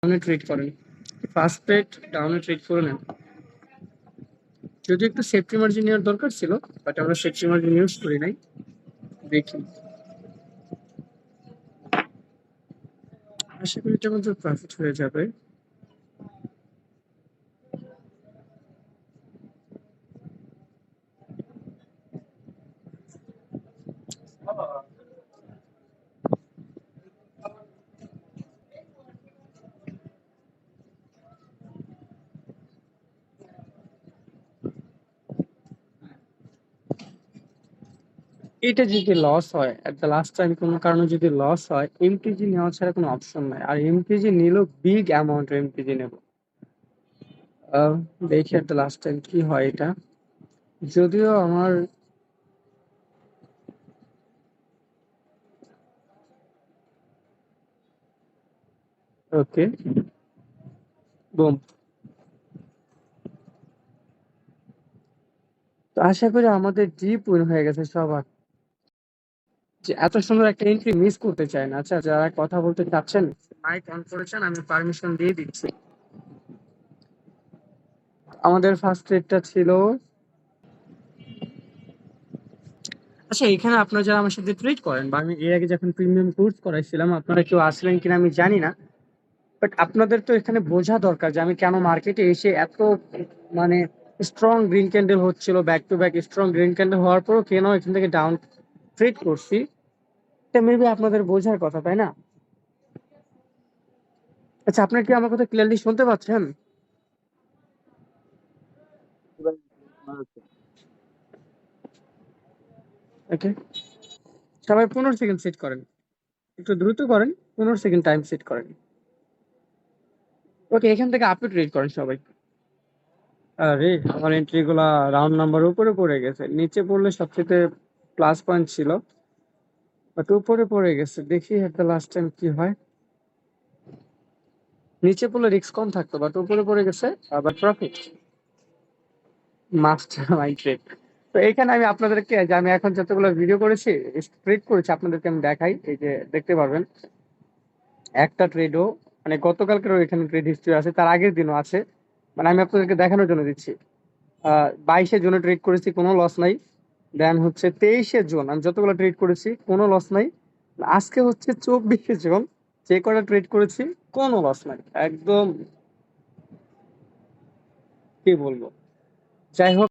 ডাউনে ট্রেড করেন, first trade ডাউনে ট্রেড করে নেন। যদি একটু সেফটি মার্জিন নেওয়ার দরকার ছিল, বাট আমরা সেফটি মার্জিন ইউজ করি নাই। দেখি, আশা করি এটা কিন্তু প্রফিট হয়ে যাবে। এটা যদি লস হয়, এট দ্য লাস্ট টাইম কোনো কারণে যদি লস হয়, এমটিজি নেওয়া ছাড়া কোনো অপশন নাই। আর এমটিজি নিলেও বিগ অ্যামাউন্ট এমটিজি নেব। দেখি এট দ্য লাস্ট টাইম কি হয় এটা। যদিও আমার ওকে, বুম। তো আশা করি আমাদের ডিপ উইন হয়ে গেছে সবার। যে এত সুন্দর একটা এন্ট্রি মিস করতে চায় না। আচ্ছা, যারা কথা বলতে চাচ্ছেন মাইক অন করেছেন, আমি পারমিশন দিয়ে দিচ্ছি। আমাদের ফার্স্ট ট্রেডটা ছিল, আচ্ছা এখানে আপনারা যারা আমার সাথে ট্রেড করেন বা আমি এর আগে যখন প্রিমিয়াম কোর্স করাইছিলাম আপনারা কেউ আসলেন কিনা আমি জানি না, বাট আপনাদের তো এখানে বোঝা দরকার যে আমি কেন মার্কেটে এসে এত মানে স্ট্রং গ্রিন ক্যান্ডেল হচ্ছিল, back to back strong green candle হওয়ার পরও কেন এখান থেকে ডাউন ট্রেড করছি, এটা মেবি আপনাদের বোঝার কথা, তাই না? আচ্ছা, আপনারা কি আমার কথা ক্লিয়ারলি শুনতে পাচ্ছেন? ওকে, সবাই 15 সেকেন্ড সেট করেন, একটু দ্রুত করেন, 15 সেকেন্ড টাইম সেট করেন। ওকে, এখান থেকে আপনি ট্রেড করেন সবাই। আরে আমার এন্ট্রি গুলা রাউন্ড নাম্বার উপরে পড়ে গেছে, নিচে পড়লে সবচেয়ে প্লাস পয়েন্ট ছিল, বাট উপরে পড়ে গেছে। দেখি এট দ্য লাস্ট টাইম কি হয়। নিচে পড়লে রিস্ক কম থাকতো, বাট উপরে পড়ে গেছে, আবার প্রফিট। Master mind trade. তো এখানে আমি আপনাদেরকে, যে আমি এখন যতগুলো ভিডিও করেছি ট্রেড করেছি আপনাদেরকে আমি দেখাই। এই যে দেখতে পারবেন একটা ট্রেডও, মানে গতকালকেরও এখানে ট্রেড হিস্ট্রি আছে, তার আগের দিনও আছে। মানে আমি আপনাদেরকে দেখানোর জন্য দিচ্ছি। 22শে জুনে ট্রেড করেছি, কোনো লস নাই। দেন হচ্ছে 23শে জুন আমি যতগুলো ট্রেড করেছি কোনো লস নাই। আজকে হচ্ছে 24শে জুন, যে কটা ট্রেড করেছি কোনো লস নাই, একদম কি বলবো। যাই হোক।